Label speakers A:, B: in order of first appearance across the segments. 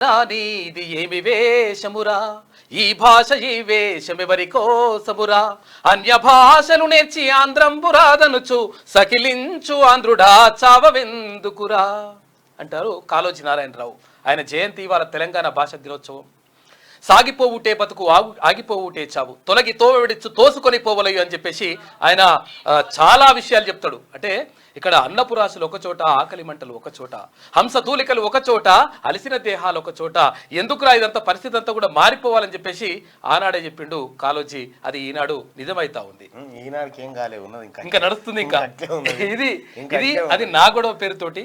A: నానీది ఏమి వేషమురా ఈ భాష ఈ వేషమెవరి కోసమురా అన్య భాషలు నేర్చి ఆంధ్రంబురాదనుచు సకిలించు ఆంధ్రుడా చావవెందుకురా అంటారు కాళోజీ నారాయణరావు. ఆయన జయంతి ఇవాళ తెలంగాణ భాషా దినోత్సవం. సాగిపోవుటే బతుకు ఆగిపోవుటే చావు తొలగి తోవిడిచ్చు తోసుకొని పోవలయ్యు అని చెప్పేసి ఆయన చాలా విషయాలు చెప్తాడు. అంటే ఇక్కడ అన్నపురాసులు ఒక చోట, ఆకలి మంటలు ఒక చోట, హంసతూలికలు ఒక చోట, అలసిన దేహాలు ఒక చోట, ఎందుకురా ఇదంతా పరిస్థితి అంతా కూడా మారిపోవాలని చెప్పేసి ఆనాడే చెప్పిండు కాళోజీ. అది ఈనాడు నిజమైతా ఉంది.
B: ఈనాడికి ఏం కాలే ఉన్నది
A: ఇంకా నడుస్తుంది. ఇంకా ఇది అది నా గొడవ పేరుతోటి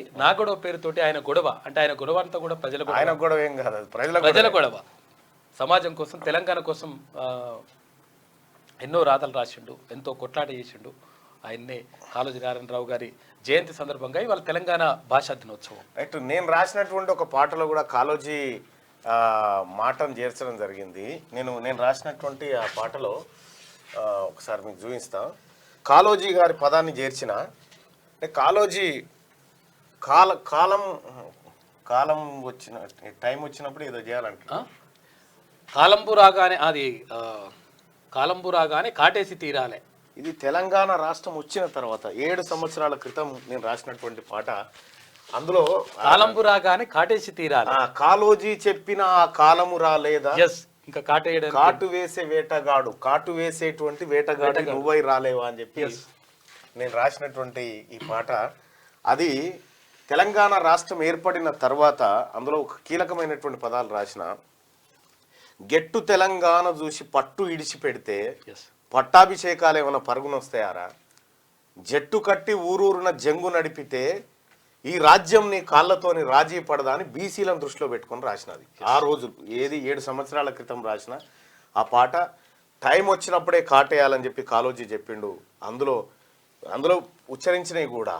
A: ఆయన గొడవ. అంటే ఆయన గొడవ అంతా కూడా ప్రజల గొడవ.
B: ఆయన గొడవ ఏం కాదు,
A: ప్రజల గొడవ. సమాజం కోసం, తెలంగాణ కోసం ఎన్నో రాతలు రాసిండు, ఎంతో కొట్లాట చేసిండు. ఆయన్నే కాళోజీ నారాయణరావు గారి జయంతి సందర్భంగా ఇవాళ తెలంగాణ భాషా దినోత్సవం.
B: రైట్. నేను రాసినటువంటి ఒక పాటలో కూడా కాళోజీ మాటను చేర్చడం జరిగింది. నేను రాసినటువంటి ఆ పాటలో ఒకసారి మీకు చూపిస్తా. కాళోజీ గారి పదాన్ని చేర్చిన అంటే కాళోజీ కాలం వచ్చిన టైం వచ్చినప్పుడు ఏదో చేయాలంట.
A: కాలంబు రాగానే కాటేసి తీరాలే.
B: ఇది తెలంగాణ రాష్ట్రం వచ్చిన తర్వాత 7 సంవత్సరాల క్రితం నేను రాసినటువంటి పాట. అందులో
A: కాలంబు రాగానే కాటేసి తీరాలి.
B: కాళోజీ చెప్పిన ఆ కాలము రాలేదా,
A: ఇంకా
B: కాటు వేసే వేటగాడు, కాటు వేసేటువంటి వేటగాడు నువ్వై రాలేవా అని చెప్పి నేను రాసినటువంటి ఈ పాట. అది తెలంగాణ రాష్ట్రం ఏర్పడిన తర్వాత అందులో ఒక కీలకమైనటువంటి పదాలు రాసిన. గెట్టు తెలంగాణ చూసి పట్టు ఇడిచి పెడితే పట్టాభిషేకాలు ఏమైనా పరుగునొస్తాయారా, జట్టు కట్టి ఊరూరున జంగు నడిపితే ఈ రాజ్యం నీ కాళ్ళతోని రాజీ పడదా అని బీసీలను దృష్టిలో పెట్టుకొని రాసినది. ఆ రోజు 7 సంవత్సరాల క్రితం రాసిన ఆ పాట. టైం వచ్చినప్పుడే కాటేయాలని చెప్పి కాళోజీ చెప్పిండు. అందులో ఉచ్చరించినవి కూడా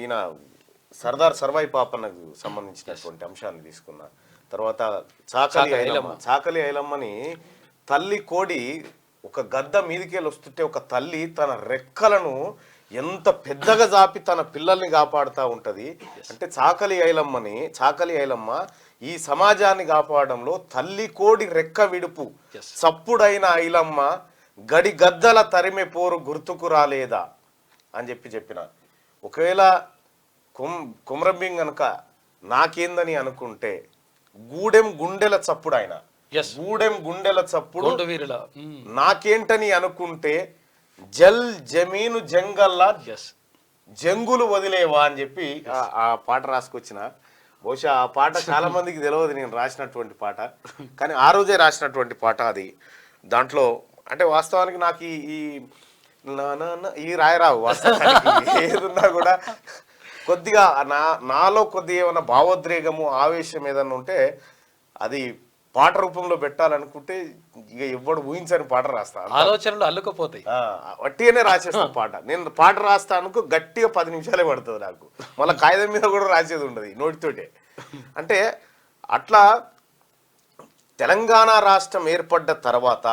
B: ఈయన సర్దార్ సర్వాయి పాపన్నకు సంబంధించినటువంటి అంశాన్ని తీసుకున్న తర్వాత చాకలి ఐలమ్మని తల్లి కోడి ఒక గద్ద మీదికెళ్ళి వస్తుంటే ఒక తల్లి తన రెక్కలను ఎంత పెద్దగా జాపి తన పిల్లల్ని కాపాడుతూ ఉంటుంది. అంటే చాకలి ఐలమ్మ ఈ సమాజాన్ని కాపాడడంలో తల్లి కోడి రెక్క విడుపు చప్పుడైన ఐలమ్మ గడి గద్దల తరిమె పోరు గుర్తుకు రాలేదా అని చెప్పిన. ఒకవేళ కుమ్రంబింగ్ కనుక నాకేందని అనుకుంటే గూడెం గుండెల చప్పుడు, ఆయన గూడెం గుండెల చప్పుడు నాకేంటని అనుకుంటే జల్ జమీను జంగల్లా జంగులు వదిలేవా అని చెప్పి ఆ పాట రాసుకొచ్చిన. బహుశా ఆ పాట చాలా మందికి తెలియదు నేను రాసినటువంటి పాట, కానీ ఆ రోజే రాసినటువంటి పాట అది. దాంట్లో అంటే వాస్తవానికి నాకు ఈ రాయరావు వాస్తవానికి ఏదున్నా కూడా కొద్దిగా నాలో కొద్దిగా ఏమైనా భావోద్రేగము ఆవేశం ఏదన్నా ఉంటే అది పాట రూపంలో పెట్టాలనుకుంటే ఇక ఎవ్వడు ఊహించని పాట రాస్తా,
A: ఆలోచనలు అల్లుకపోతాయి,
B: వట్టిగానే రాసేస్తాను పాట. నేను పాట రాస్తానుకో గట్టిగా 10 నిమిషాలే పడుతుంది నాకు, మళ్ళీ కాగితం మీద కూడా రాసేది ఉండదు నోటితోటే. అంటే అట్లా తెలంగాణ రాష్ట్రం ఏర్పడ్డ తర్వాత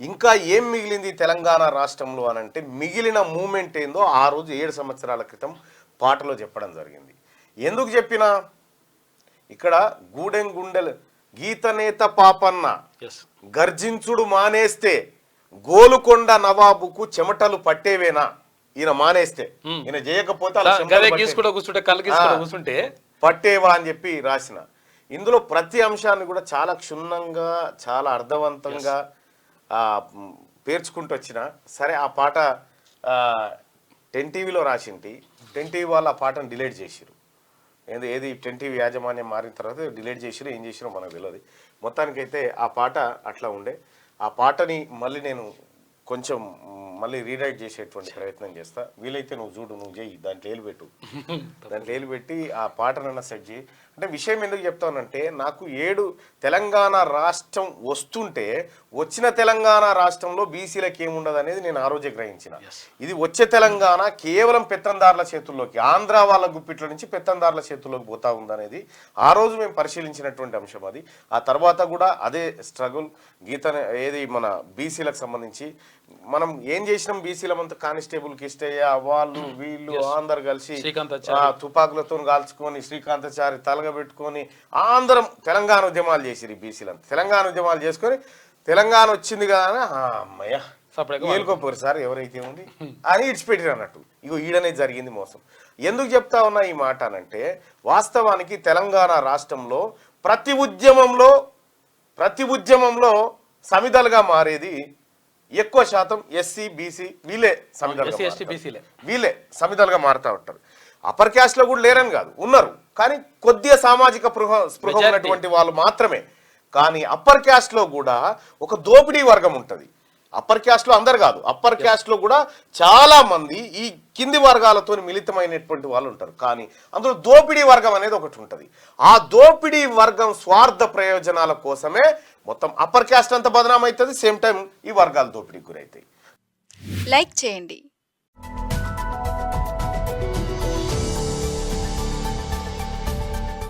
B: ఇంకా ఏం మిగిలింది తెలంగాణ రాష్ట్రంలో అని అంటే మిగిలిన మూమెంట్ ఏందో ఆ రోజు 7 సంవత్సరాల క్రితం పాటలో చెప్పడం జరిగింది. ఎందుకు చెప్పినా ఇక్కడ గూడెం గుండెలు గీతనేత పాపన్న గర్జించుడు మానేస్తే గోలుకొండ నవాబుకు చెమటలు పట్టేవేనా, ఈయన మానేస్తే ఈయన చేయకపోతే పట్టేవా అని చెప్పి రాసిన. ఇందులో ప్రతి అంశాన్ని కూడా చాలా క్షుణ్ణంగా చాలా అర్థవంతంగా పేర్చుకుంటూ వచ్చిన. సరే ఆ పాట 10 టీవీలో రాసింటి, 10 టీవీ వాళ్ళు ఆ పాటను డిలీట్ చేసిరు. ఏది 10 టీవీ యాజమాన్యం మారిన తర్వాత డిలీట్ చేసిరో ఏం చేసిరో మనకు తెలియదు. మొత్తానికైతే ఆ పాట అట్లా ఉండే. ఆ పాటని మళ్ళీ నేను కొంచెం మళ్ళీ రీరైట్ చేసేటువంటి ప్రయత్నం చేస్తా. వీలైతే నువ్వు చూడు, నువ్వు చేయి, దాంట్లో ఏలు పెట్టి ఆ పాటనన్నా సెట్ చేయి. అంటే విషయం ఎందుకు చెప్తానంటే నాకు 7 తెలంగాణ రాష్ట్రం వస్తుంటే వచ్చిన తెలంగాణ రాష్ట్రంలో బీసీలకు ఏముండదు అనేది నేను ఆ రోజే గ్రహించిన. ఇది వచ్చే తెలంగాణ కేవలం పెత్తందారుల చేతుల్లోకి, ఆంధ్ర వాళ్ళ గుప్పిట్ల నుంచి పెత్తందారుల చేతుల్లోకి పోతా ఉందనేది ఆ రోజు మేము పరిశీలించినటువంటి అంశం అది. ఆ తర్వాత కూడా అదే స్ట్రగుల్ మన బీసీలకు సంబంధించి మనం ఏం చేసినాం బీసీలమంతా కానిస్టేబుల్కి ఇష్టయ్య వాళ్ళు వీళ్ళు అందరు కలిసి తుపాకులతో కాల్చుకొని శ్రీకాంతాచారి తలగబెట్టుకొని అందరం తెలంగాణ ఉద్యమాలు చేసిరు బీసీలంతా. తెలంగాణ ఉద్యమాలు చేసుకొని తెలంగాణ వచ్చింది కదా అని అమ్మయ్య ఏలుకోపోరు సార్ ఎవరైతే ఉంది అని ఇడిచిపెట్టిరు అన్నట్టు. ఇగో ఈడనే జరిగింది మోసం. ఎందుకు చెప్తా ఉన్నా ఈ మాట అనంటే వాస్తవానికి తెలంగాణ రాష్ట్రంలో ప్రతి ఉద్యమంలో సమిధలుగా మారేది ఎక్కువ శాతం ఎస్సీ బీసీ వీళ్ళే సమిధలుగా మారుతూ ఉంటారు. అప్పర్ క్యాస్ట్ లో కూడా లేరని కాదు, ఉన్నారు, కానీ కొద్దిగా సామాజిక స్పృహ ఉన్నటువంటి వాళ్ళు మాత్రమే. కానీ అప్పర్ క్యాస్ట్ లో కూడా ఒక దోపిడీ వర్గం ఉంటుంది. అప్పర్ క్యాస్ట్ లో అందరు కాదు, అప్పర్ క్యాస్ట్ లో కూడా చాలా మంది ఈ కింది వర్గాలతో మిళితమైనటువంటి వాళ్ళు ఉంటారు. కానీ అందులో దోపిడీ వర్గం అనేది ఒకటి ఉంటుంది. ఆ దోపిడీ వర్గం స్వార్థ ప్రయోజనాల కోసమే మొత్తం అప్పర్ క్యాస్ట్ అంతా బదనాం అవుతుంది, సేమ్ టైం ఈ వర్గాలు దోపిడీకి గురవుతాయి.
C: లైక్ చేయండి,